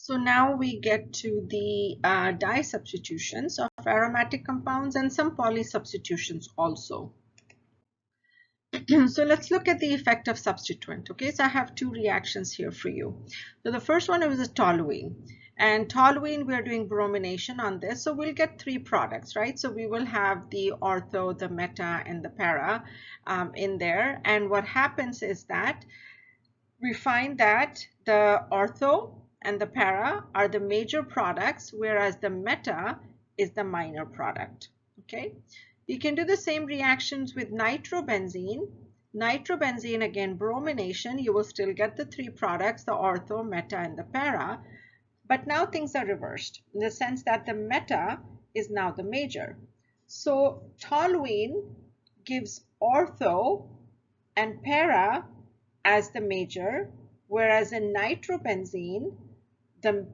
So now we get to the disubstitutions of aromatic compounds and some polysubstitutions also. So let's look at the effect of substituent. Okay, so I have two reactions here for you. So the first one is a toluene. And toluene, we're doing bromination on this. So we'll get three products, right? So we will have the ortho, the meta, and the para in there. And what happens is that we find that the ortho and the para are the major products, whereas the meta is the minor product. Okay, you can do the same reactions with nitrobenzene. Nitrobenzene, again, bromination, you will still get the three products, the ortho, meta, and the para. But now things are reversed in the sense that the meta is now the major. So toluene gives ortho and para as the major, whereas in nitrobenzene, the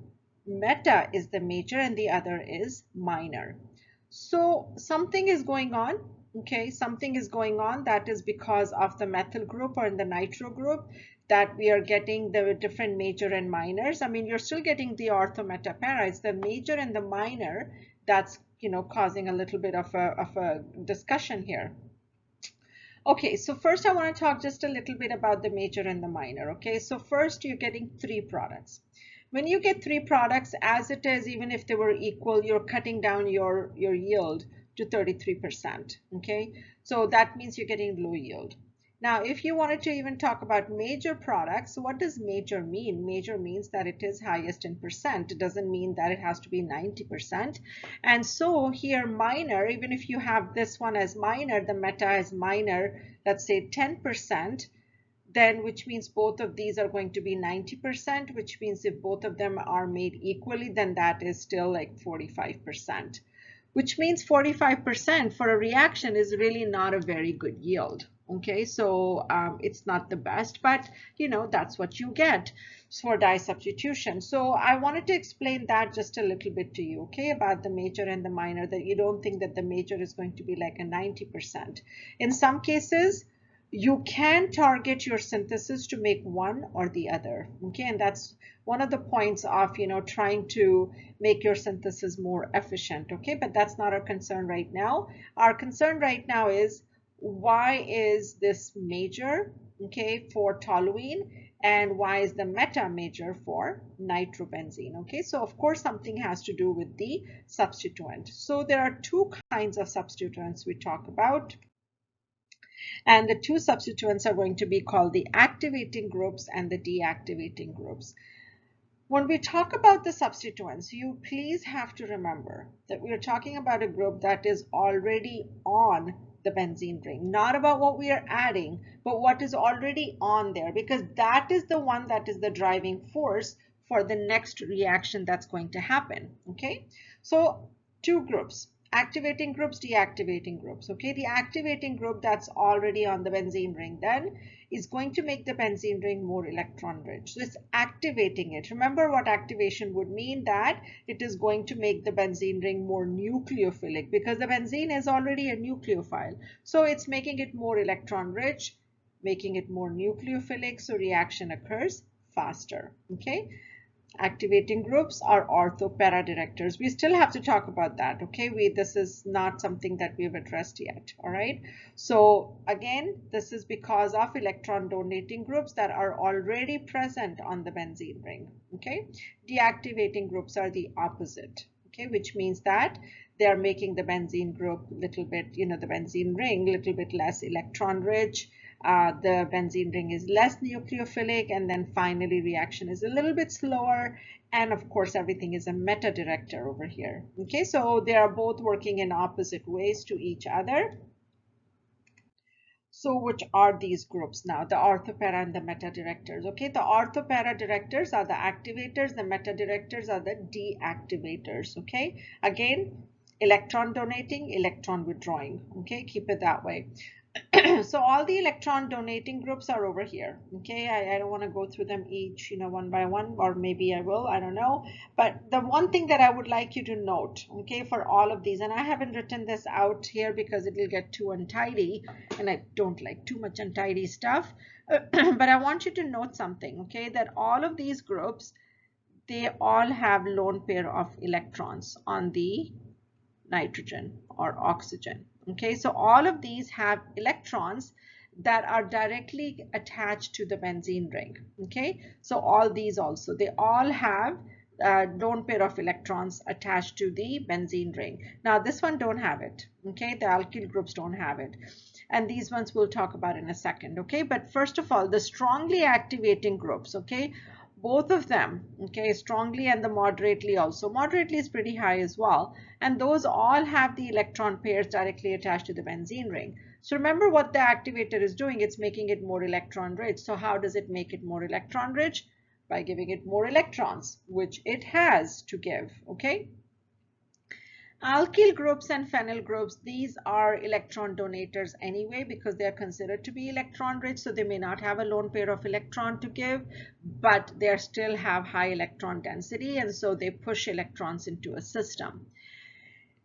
meta is the major and the other is minor. So something is going on, okay? Something is going on that is because of the methyl group or in the nitro group that we are getting the different major and minors. I mean, you're still getting the ortho, meta, para. It's the major and the minor that's, causing a little bit of a discussion here. Okay, so first I want to talk just a little bit about the major and the minor. Okay, so first you're getting three products. When you get three products as it is, even if they were equal, you're cutting down your yield to 33%. Okay, so that means you're getting low yield. Now, if you wanted to even talk about major products, what does major mean? Major means that it is highest in percent. It doesn't mean that it has to be 90%. And so here minor, even if you have this one as minor, the meta as minor, let's say 10%, then which means both of these are going to be 90%, which means if both of them are made equally, then that is still like 45%, which means 45% for a reaction is really not a very good yield. Okay, so it's not the best, but that's what you get for disubstitution. So I wanted to explain that just a little bit to you, okay, about the major and the minor, that you don't think that the major is going to be like a 90%. In some cases, you can target your synthesis to make one or the other, okay, and that's one of the points of trying to make your synthesis more efficient, okay, but that's not our concern right now. Our concern right now is why is this major, okay, for toluene, and why is the meta major for nitrobenzene? Okay, so of course something has to do with the substituent. So there are two kinds of substituents we talk about. And the two substituents are going to be called the activating groups and the deactivating groups. When we talk about the substituents, you please have to remember that we are talking about a group that is already on the benzene ring, not about what we are adding, but what is already on there, because that is the one that is the driving force for the next reaction that's going to happen. Okay, so two groups. Activating groups, deactivating groups. Okay, the activating group that's already on the benzene ring then is going to make the benzene ring more electron rich. So it's activating it. Remember what activation would mean, that it is going to make the benzene ring more nucleophilic because the benzene is already a nucleophile. So it's making it more electron rich, making it more nucleophilic, so reaction occurs faster. Okay. Activating groups are ortho-para directors. We still have to talk about that, okay? This is not something that we've addressed yet, all right? So again, this is because of electron donating groups that are already present on the benzene ring, okay? Deactivating groups are the opposite, okay? Which means that they are making the benzene group little bit, the benzene ring a little bit less electron rich. The benzene ring is less nucleophilic, and then finally reaction is a little bit slower, and of course everything is a meta director over here. Okay, so they are both working in opposite ways to each other. So which are these groups now? The orthopara and the meta directors. Okay, the orthopara directors are the activators, the meta directors are the deactivators. Okay, again, electron donating, electron withdrawing. Okay, keep it that way. So all the electron donating groups are over here. Okay, I don't want to go through them each, one by one, or maybe I will, I don't know. But the one thing that I would like you to note, okay, for all of these, and I haven't written this out here because it will get too untidy, and I don't like too much untidy stuff. But I want you to note something, okay, that all of these groups, they all have lone pair of electrons on the nitrogen or oxygen. Okay, so all of these have electrons that are directly attached to the benzene ring. Okay, so all these also, they all have lone pair of electrons attached to the benzene ring. Now this one don't have it. Okay, the alkyl groups don't have it, and these ones we'll talk about in a second. Okay, but first of all, the strongly activating groups, okay, both of them, okay, strongly and the moderately also. Moderately is pretty high as well, and those all have the electron pairs directly attached to the benzene ring. So remember what the activator is doing, it's making it more electron rich. So how does it make it more electron rich? By giving it more electrons, which it has to give. Okay, alkyl groups and phenyl groups, these are electron donators anyway because they are considered to be electron rich, so they may not have a lone pair of electron to give, but they still have high electron density, and so they push electrons into a system.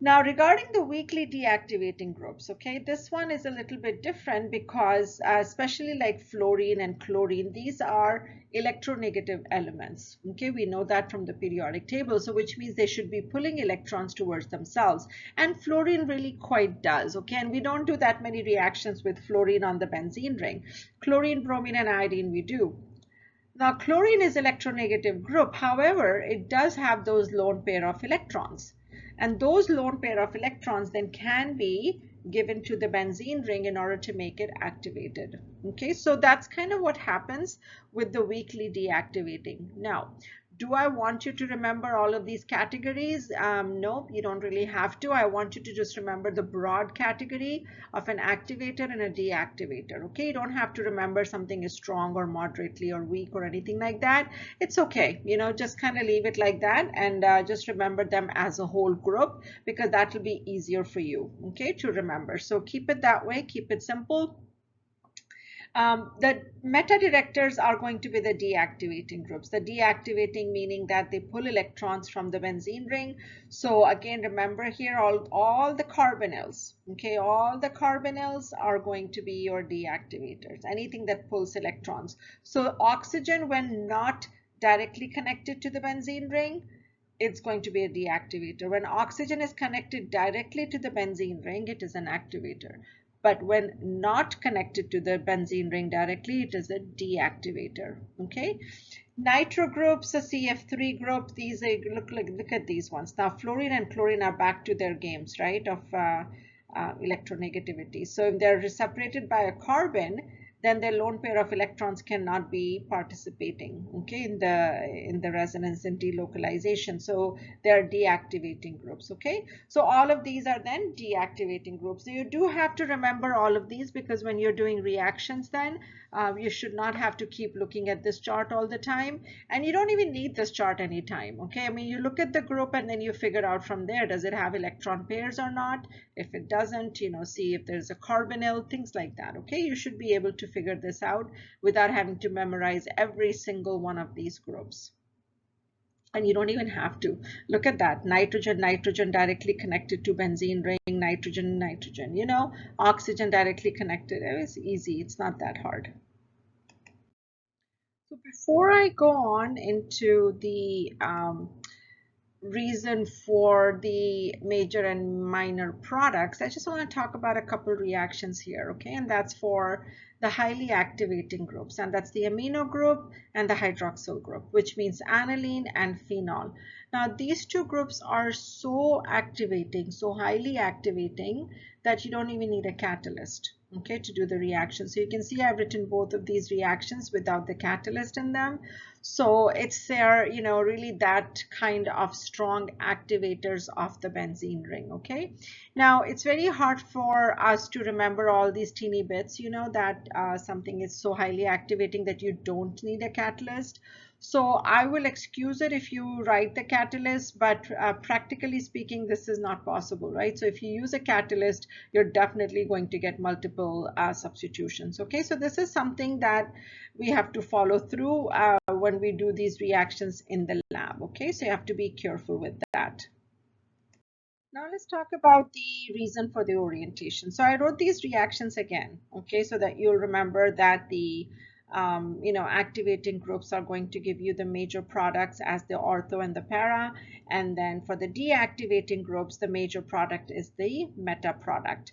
Now, regarding the weakly deactivating groups, okay, this one is a little bit different because especially like fluorine and chlorine, these are electronegative elements. Okay, we know that from the periodic table, so which means they should be pulling electrons towards themselves, and fluorine really quite does. Okay, and we don't do that many reactions with fluorine on the benzene ring. Chlorine, bromine, and iodine we do. Now, chlorine is electronegative group. However, it does have those lone pair of electrons. And those lone pair of electrons then can be given to the benzene ring in order to make it activated. Okay, so that's kind of what happens with the weakly deactivating. Now, do I want you to remember all of these categories? No, you don't really have to. I want you to just remember the broad category of an activator and a deactivator. Okay, you don't have to remember something is strong or moderately or weak or anything like that. It's okay, you know, just kind of leave it like that and just remember them as a whole group because that will be easier for you, okay, to remember. So keep it that way, keep it simple. The meta directors are going to be the deactivating groups. The deactivating meaning that they pull electrons from the benzene ring. So again, remember here all the carbonyls, okay, all the carbonyls are going to be your deactivators, anything that pulls electrons. So oxygen, when not directly connected to the benzene ring, it's going to be a deactivator. When oxygen is connected directly to the benzene ring, it is an activator. But when not connected to the benzene ring directly, it is a deactivator. Okay, nitro groups, a CF3 group, these look at these ones. Now fluorine and chlorine are back to their games, right, of electronegativity. So if they're separated by a carbon, then their lone pair of electrons cannot be participating, okay, in the resonance and delocalization. So they are deactivating groups. Okay, so all of these are then deactivating groups. So you do have to remember all of these because when you're doing reactions, then you should not have to keep looking at this chart all the time, and you don't even need this chart anytime. Okay, I mean, you look at the group and then you figure out from there, does it have electron pairs or not? If it doesn't, you know, see if there's a carbonyl, things like that. Okay, you should be able to figure this out without having to memorize every single one of these groups. And you don't even have to. Look at that, nitrogen, nitrogen directly connected to benzene ring, nitrogen, nitrogen, you know, oxygen directly connected. It's easy, it's not that hard. So before I go on into the reason for the major and minor products, I just want to talk about a couple reactions here, okay? And that's for the highly activating groups, and that's the amino group and the hydroxyl group, which means aniline and phenol. Now, these two groups are so activating, so highly activating, that you don't even need a catalyst, okay, to do the reaction. So you can see I've written both of these reactions without the catalyst in them. So it's there, you know, really that kind of strong activators of the benzene ring. Okay, now it's very hard for us to remember all these teeny bits, you know, that something is so highly activating that you don't need a catalyst. So I will excuse it if you write the catalyst, but practically speaking, this is not possible, right? So if you use a catalyst, you're definitely going to get multiple substitutions. Okay, so this is something that we have to follow through when we do these reactions in the lab. Okay, so you have to be careful with that. Now let's talk about the reason for the orientation. So I wrote these reactions again, okay, so that you'll remember that the activating groups are going to give you the major products as the ortho and the para. And then for the deactivating groups, the major product is the meta product.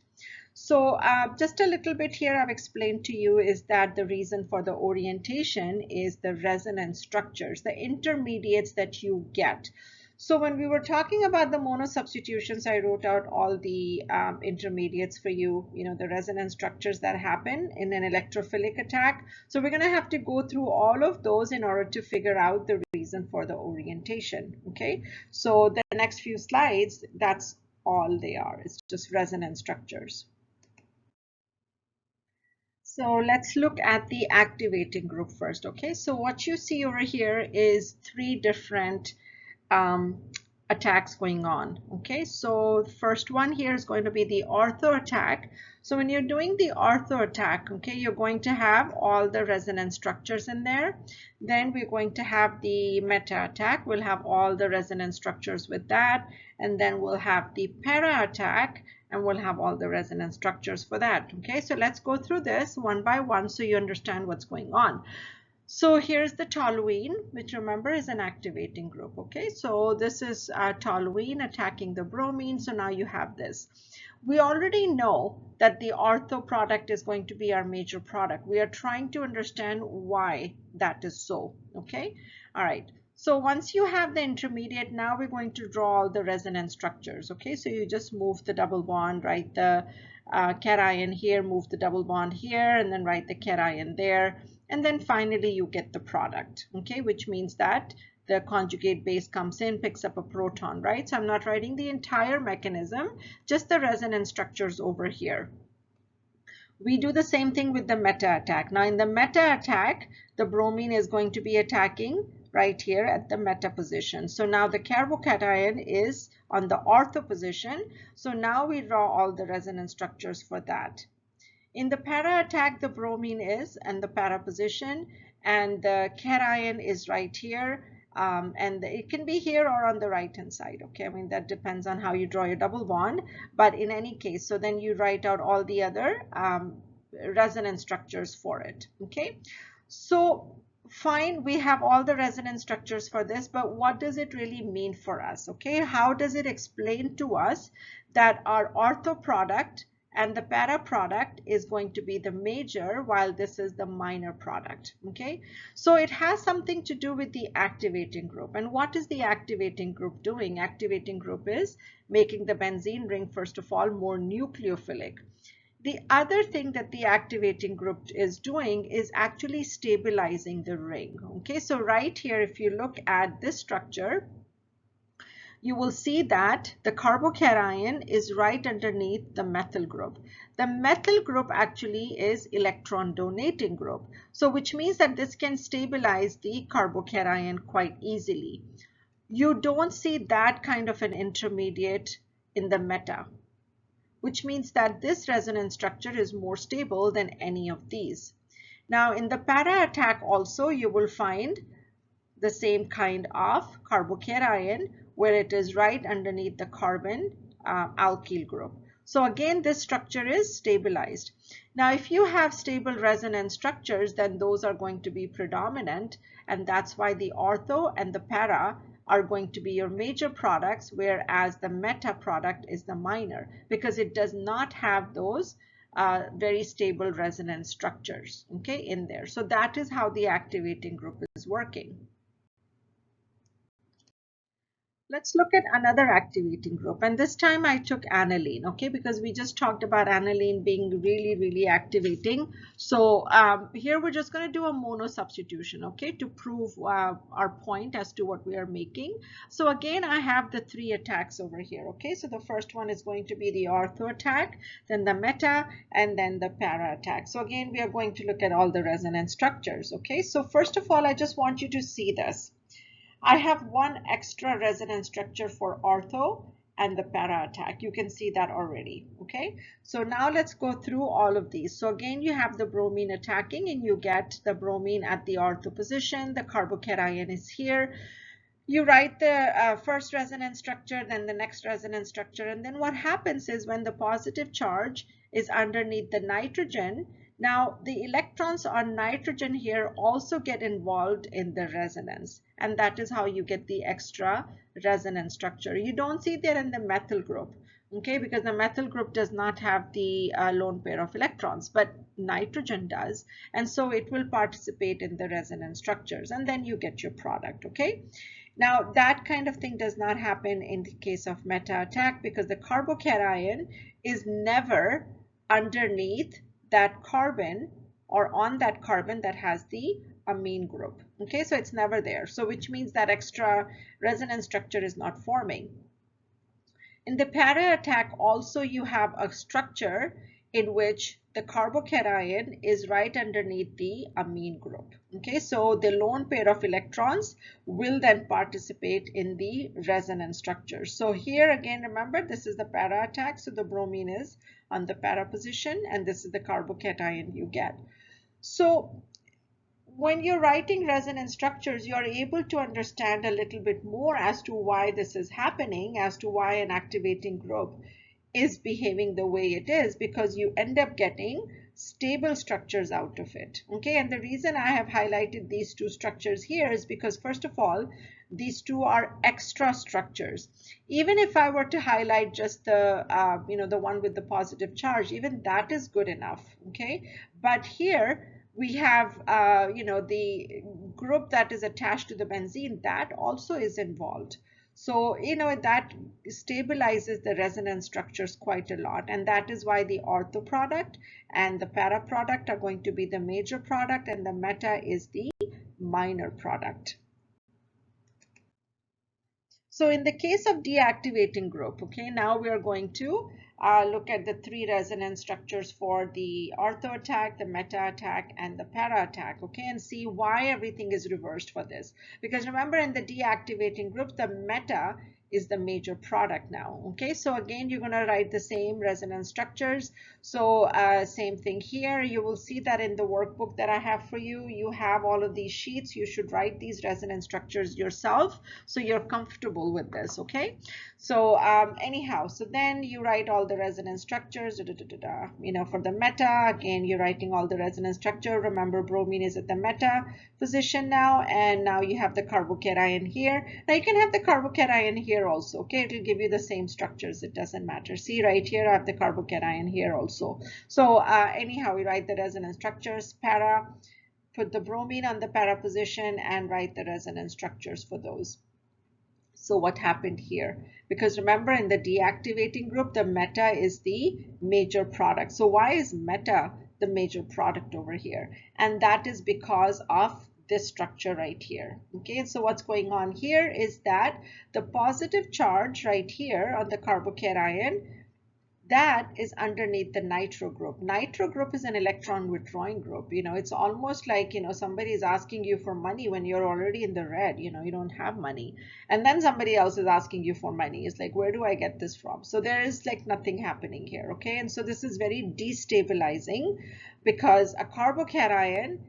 So just a little bit here I've explained to you is that the reason for the orientation is the resonance structures, the intermediates that you get. So when we were talking about the monosubstitutions, I wrote out all the intermediates for you, the resonance structures that happen in an electrophilic attack. So we're going to have to go through all of those in order to figure out the reason for the orientation. Okay, so the next few slides, that's all they are. It's just resonance structures. So let's look at the activating group first. Okay, so what you see over here is three different attacks going on. Okay, so the first one here is going to be the ortho attack. So when you're doing the ortho attack, okay, you're going to have all the resonance structures in there. Then we're going to have the meta attack. We'll have all the resonance structures with that. And then we'll have the para attack, and we'll have all the resonance structures for that. Okay, so let's go through this one by one so you understand what's going on. So here's the toluene, which remember is an activating group. Okay, so this is toluene attacking the bromine. So now you have this. We already know that the ortho product is going to be our major product. We are trying to understand why that is so. Okay, all right. So once you have the intermediate, now we're going to draw all the resonance structures. Okay, so you just move the double bond, write the cation here, move the double bond here, and then write the cation there. And then finally you get the product, okay, which means that the conjugate base comes in, picks up a proton, right? So I'm not writing the entire mechanism, just the resonance structures over here. We do the same thing with the meta attack. Now in the meta attack, the bromine is going to be attacking right here at the meta position. So now the carbocation is on the ortho position. So now we draw all the resonance structures for that. In the para attack, the bromine is in the para position and the cation is right here. And it can be here or on the right hand side. Okay, I mean that depends on how you draw your double bond, but in any case, so then you write out all the other resonance structures for it. Okay, so fine, we have all the resonance structures for this, but what does it really mean for us? Okay, how does it explain to us that our ortho product and the para product is going to be the major while this is the minor product? Okay, so it has something to do with the activating group. And what is the activating group doing? Activating group is making the benzene ring, first of all, more nucleophilic. The other thing that the activating group is doing is actually stabilizing the ring. Okay, so right here, if you look at this structure, you will see that the carbocation is right underneath the methyl group. The methyl group actually is electron donating group. So which means that this can stabilize the carbocation quite easily. You don't see that kind of an intermediate in the meta, which means that this resonance structure is more stable than any of these. Now in the para attack also, you will find the same kind of carbocation where it is right underneath the carbon alkyl group. So again, this structure is stabilized. Now, if you have stable resonance structures, then those are going to be predominant, and that's why the ortho and the para are going to be your major products, whereas the meta product is the minor, because it does not have those very stable resonance structures, okay, in there. So that is how the activating group is working. Let's look at another activating group, and this time I took aniline, okay, because we just talked about aniline being really activating. So here we're just going to do a monosubstitution, okay, to prove our point as to what we are making. So again, I have the three attacks over here, okay. So the first one is going to be the ortho attack, then the meta, and then the para attack. So again, we are going to look at all the resonance structures, okay. So first of all, I just want you to see this. I have one extra resonance structure for ortho and the para attack. You can see that already, okay? So now let's go through all of these. So again, you have the bromine attacking and you get the bromine at the ortho position. The carbocation is here. You write the first resonance structure, then the next resonance structure. And then what happens is when the positive charge is underneath the nitrogen, Now, the electrons on nitrogen here also get involved in the resonance, and that is how you get the extra resonance structure. You don't see that in the methyl group, okay, because the methyl group does not have the lone pair of electrons, but nitrogen does, and so it will participate in the resonance structures, and then you get your product, okay? Now, that kind of thing does not happen in the case of meta attack because the carbocation is never underneath that carbon or on that carbon that has the amine group. Okay, so it's never there. So which means that extra resonance structure is not forming. In the para attack also you have a structure in which the carbocation is right underneath the amine group. Okay, so the lone pair of electrons will then participate in the resonance structure. So here again, remember, this is the para attack, so the bromine is on the para position, and this is the carbocation you get. So when you're writing resonance structures, you are able to understand a little bit more as to why this is happening, as to why an activating group is behaving the way it is, because you end up getting stable structures out of it. Okay, and the reason I have highlighted these two structures here is because, first of all, these two are extra structures. Even if I were to highlight just the the one with the positive charge, even that is good enough. Okay, but here we have the group that is attached to the benzene, that also is involved. So that stabilizes the resonance structures quite a lot, and that is why the ortho product and the para product are going to be the major product and the meta is the minor product. So in the case of deactivating group, okay, now we are going to look at the three resonance structures for the ortho attack, the meta attack, and the para attack, okay, and see why everything is reversed for this. Because remember, in the deactivating group, the meta is the major product now. Okay, so again, you're going to write the same resonance structures. So same thing here. You will see that in the workbook that I have for you, you have all of these sheets. You should write these resonance structures yourself so you're comfortable with this. Okay, so anyhow, so then you write all the resonance structures, for the meta. Again, you're writing all the resonance structure. Remember, bromine is at the meta position now, and now you have the carbocation here. Now you can have the carbocation here also. Okay, it will give you the same structures. It doesn't matter. See, right here I have the carbocation here also. So anyhow, we write the resonance structures. Para, put the bromine on the para position and write the resonance structures for those. So what happened here? Because remember, in the deactivating group, the meta is the major product. So why is meta the major product over here? And that is because of this structure right here. Okay, so what's going on here is that the positive charge right here on the carbocation, that is underneath the nitro group. Nitro group is an electron withdrawing group. It's almost like, somebody is asking you for money when you're already in the red, you don't have money. And then somebody else is asking you for money. It's like, where do I get this from? So there is like nothing happening here. Okay, and so this is very destabilizing because a carbocation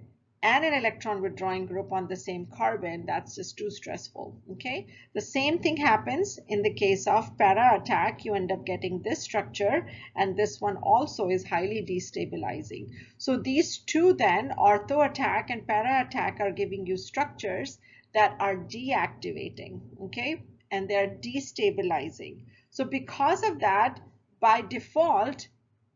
and an electron withdrawing group on the same carbon, that's just too stressful. Okay, the same thing happens in the case of para attack. You end up getting this structure, and this one also is highly destabilizing. So these two then, ortho attack and para attack, are giving you structures that are deactivating, okay, and they're destabilizing. So because of that, by default,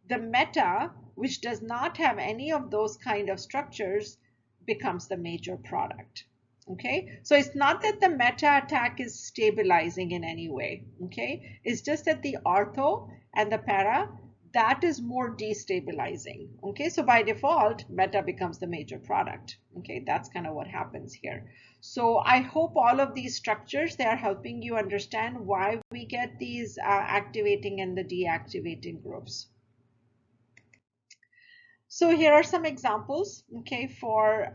the meta, which does not have any of those kind of structures, becomes the major product. Okay, so it's not that the meta attack is stabilizing in any way. Okay, it's just that the ortho and the para, that is more destabilizing. Okay, so by default, meta becomes the major product. Okay, that's kind of what happens here. So I hope all of these structures, they are helping you understand why we get these activating and the deactivating groups. So here are some examples, okay, for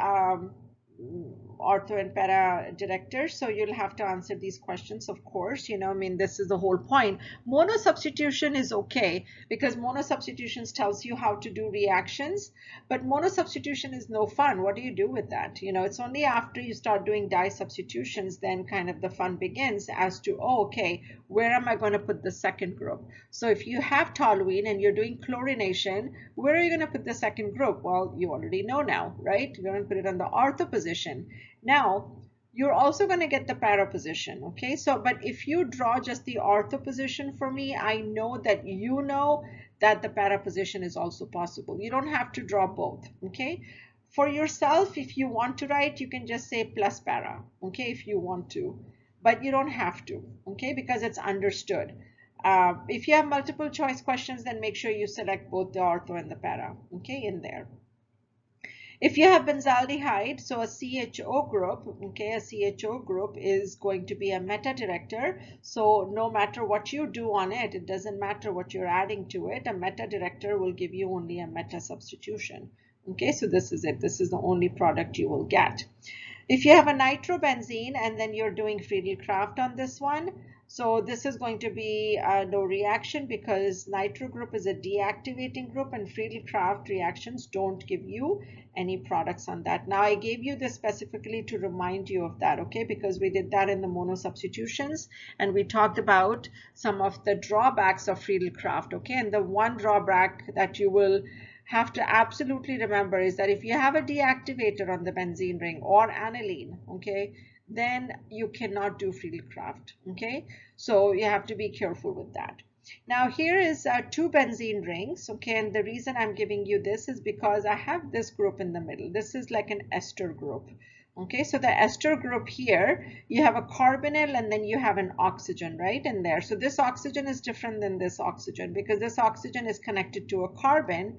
ortho and para directors. So you'll have to answer these questions, of course. I mean, this is the whole point. Mono substitution is okay because mono substitutions tells you how to do reactions, but mono substitution is no fun. What do you do with that? It's only after you start doing di substitutions then kind of the fun begins as to, oh, okay, where am I going to put the second group? So if you have toluene and you're doing chlorination, where are you going to put the second group? Well, you already know now, right? You're going to put it on the ortho position. Now, you're also going to get the para position, okay? So, but if you draw just the ortho position for me, I know that you know that the para position is also possible. You don't have to draw both, okay? For yourself, if you want to write, you can just say plus para, okay, if you want to, but you don't have to, okay, because it's understood. If you have multiple choice questions, then make sure you select both the ortho and the para, okay, in there. If you have benzaldehyde, so a CHO group, okay, a CHO group is going to be a meta director. So no matter what you do on it, it doesn't matter what you're adding to it, a meta director will give you only a meta substitution. Okay, so this is it. This is the only product you will get. If you have a nitrobenzene and then you're doing Friedel-Crafts on this one, so this is going to be no reaction because nitro group is a deactivating group and Friedel-Crafts reactions don't give you any products on that. Now I gave you this specifically to remind you of that, okay, because we did that in the mono substitutions and we talked about some of the drawbacks of Friedel-Crafts, okay, and the one drawback that you will have to absolutely remember is that if you have a deactivator on the benzene ring or aniline, okay, then you cannot do Friedel-Crafts, okay? So you have to be careful with that. Now here is 2 benzene rings, okay, and the reason I'm giving you this is because I have this group in the middle. This is like an ester group, okay? So the ester group here, you have a carbonyl and then you have an oxygen, right, in there. So this oxygen is different than this oxygen because this oxygen is connected to a carbon,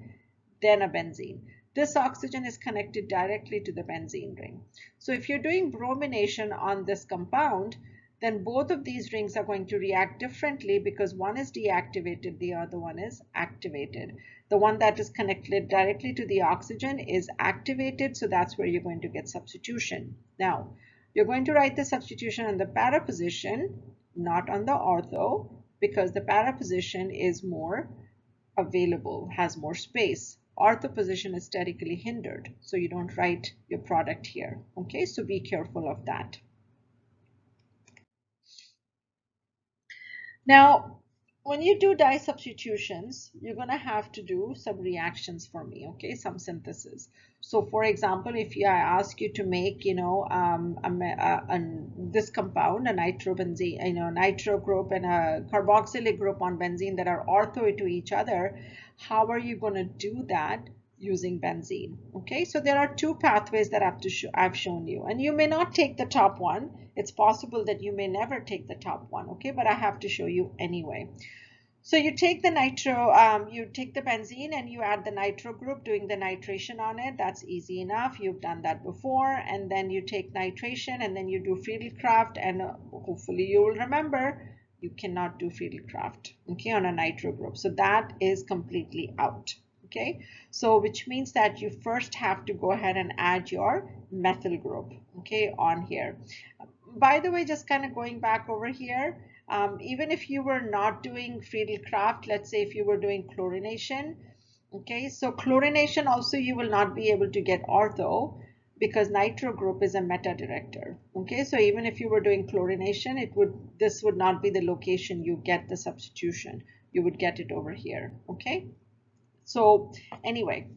then a benzene. This oxygen is connected directly to the benzene ring. So if you're doing bromination on this compound, then both of these rings are going to react differently because one is deactivated, the other one is activated. The one that is connected directly to the oxygen is activated, so that's where you're going to get substitution. Now, you're going to write the substitution on the para position, not on the ortho, because the para position is more available, has more space. Ortho position is statically hindered, so you don't write your product here, okay? So be careful of that. Now, when you do di substitutions, you're going to have to do some reactions for me, okay? Some synthesis. So for example, if I ask you to make, this compound, a nitrobenzene, nitro group and a carboxylic group on benzene that are ortho to each other, how are you going to do that using benzene? Okay, so there are two pathways that I've shown you, and you may not take the top one. It's possible that you may never take the top one, okay, but I have to show you anyway. So you take the you take the benzene and you add the nitro group, doing the nitration on it. That's easy enough. You've done that before. And then you take nitration and then you do Friedel-Crafts, and hopefully you will remember you cannot do Friedel-Crafts, okay, on a nitro group. So that is completely out, okay? So which means that you first have to go ahead and add your methyl group, okay, on here. By the way, just kind of going back over here, even if you were not doing Friedel-Crafts, let's say if you were doing chlorination, okay, so chlorination also you will not be able to get ortho because nitro group is a meta director, okay? So even if you were doing chlorination, this would not be the location you get the substitution. You would get it over here, okay? So anyway,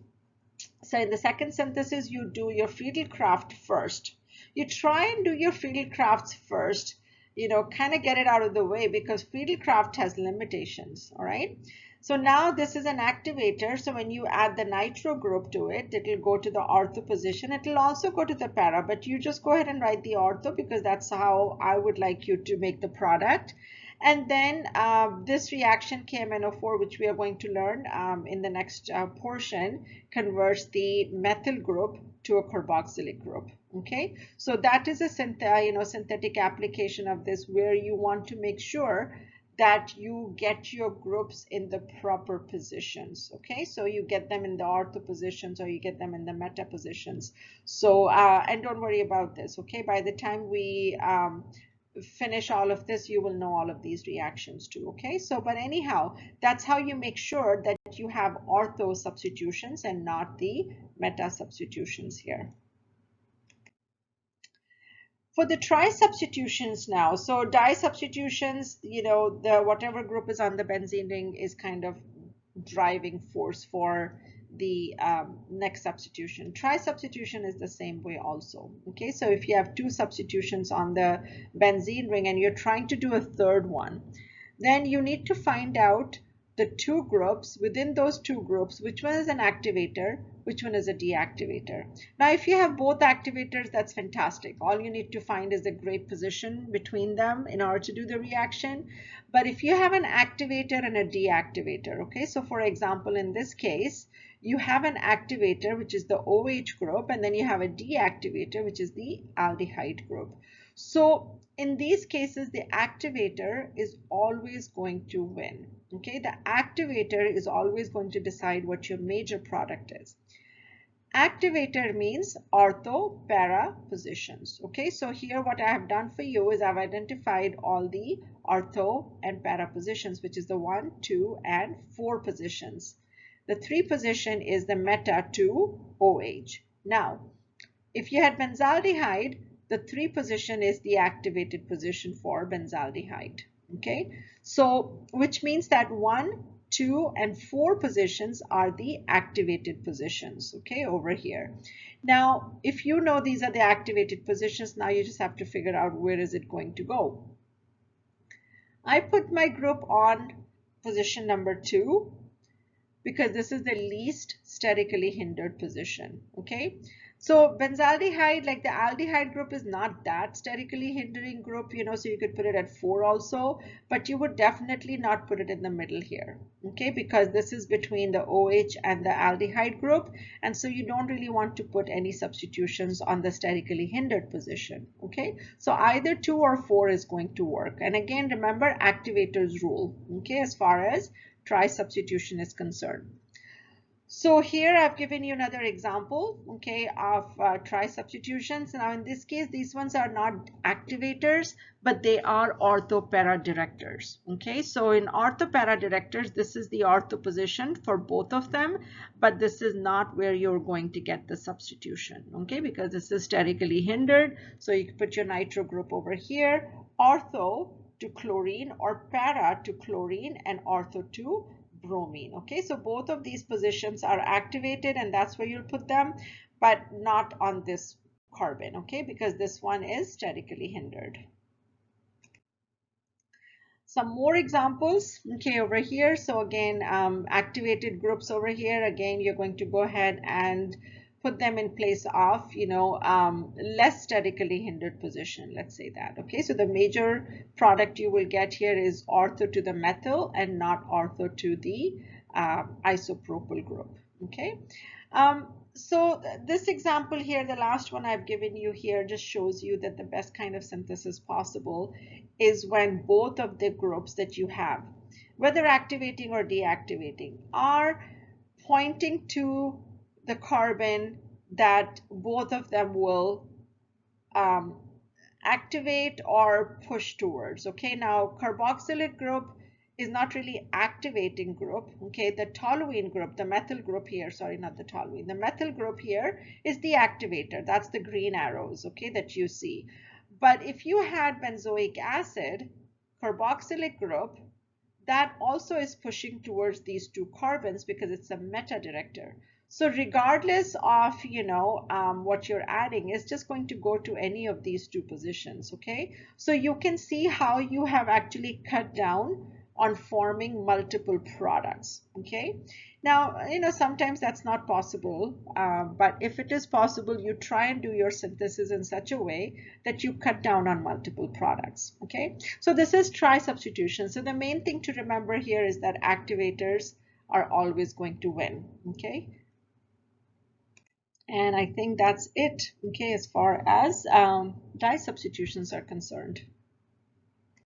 so in the second synthesis, you do your Friedel-Crafts first. You try and do your Friedel-Crafts first, kind of get it out of the way because Friedel-Crafts has limitations, all right? So now this is an activator. So when you add the nitro group to it, it will go to the ortho position. It will also go to the para, but you just go ahead and write the ortho because that's how I would like you to make the product. And then this reaction KMNO4, which we are going to learn in the next portion, converts the methyl group to a carboxylic group. Okay, so that is a synthetic application of this where you want to make sure that you get your groups in the proper positions. Okay, so you get them in the ortho positions or you get them in the meta positions. So and don't worry about this. Okay, by the time we finish all of this, you will know all of these reactions too. Okay, so but anyhow, that's how you make sure that you have ortho substitutions and not the meta substitutions here. For the tri-substitutions now, so di-substitutions, the whatever group is on the benzene ring is kind of driving force for the next substitution. Tri-substitution is the same way also. Okay, so if you have two substitutions on the benzene ring and you're trying to do a third one, then you need to find out the two groups, within those two groups, which one is an activator, which one is a deactivator. Now, if you have both activators, that's fantastic. All you need to find is the great position between them in order to do the reaction. But if you have an activator and a deactivator, okay, so for example, in this case, you have an activator, which is the OH group, and then you have a deactivator, which is the aldehyde group. So in these cases, the activator is always going to win. Okay, the activator is always going to decide what your major product is. Activator means ortho para positions. Okay, so here what I have done for you is I've identified all the ortho and para positions, which is the 1, 2, and 4 positions. The 3 position is the meta to OH. Now, if you had benzaldehyde, the 3 position is the activated position for benzaldehyde. Okay, so which means that 1, 2, and 4 positions are the activated positions. Okay, over here. Now, if you know these are the activated positions, now you just have to figure out where is it going to go. I put my group on position number 2 because this is the least sterically hindered position. Okay, so benzaldehyde, like the aldehyde group, is not that sterically hindering group, so you could put it at 4 also, but you would definitely not put it in the middle here. Okay, because this is between the OH and the aldehyde group, and so you don't really want to put any substitutions on the sterically hindered position. Okay, so either 2 or 4 is going to work. And again, remember activators rule, okay, as far as tri-substitution is concerned. So here I've given you another example, okay, of tri-substitutions. Now in this case, these ones are not activators, but they are ortho-para directors. Okay, so in ortho-para directors, this is the ortho position for both of them, but this is not where you're going to get the substitution. Okay, because this is sterically hindered. So you can put your nitro group over here, ortho to chlorine or para to chlorine and ortho to bromine. Okay, so both of these positions are activated and that's where you'll put them, but not on this carbon, okay, because this one is sterically hindered. Some more examples, okay, over here. So again, activated groups over here. Again, you're going to go ahead and put them in place of, less sterically hindered position, let's say that. Okay, so the major product you will get here is ortho to the methyl and not ortho to the isopropyl group. Okay, so this example here, the last one I've given you here, just shows you that the best kind of synthesis possible is when both of the groups that you have, whether activating or deactivating, are pointing to the carbon that both of them will activate or push towards. Okay, now carboxylate group is not really activating group. Okay, the toluene group, the methyl group here, sorry, not the toluene, the methyl group here is the activator. That's the green arrows, okay, that you see. But if you had benzoic acid, carboxylate group, that also is pushing towards these two carbons because it's a meta director. So regardless of, what you're adding, is just going to go to any of these two positions, okay? So you can see how you have actually cut down on forming multiple products, okay? Now, sometimes that's not possible, but if it is possible, you try and do your synthesis in such a way that you cut down on multiple products, okay? So this is tri-substitution. So the main thing to remember here is that activators are always going to win, okay? And I think that's it, okay, as far as di-substitutions are concerned.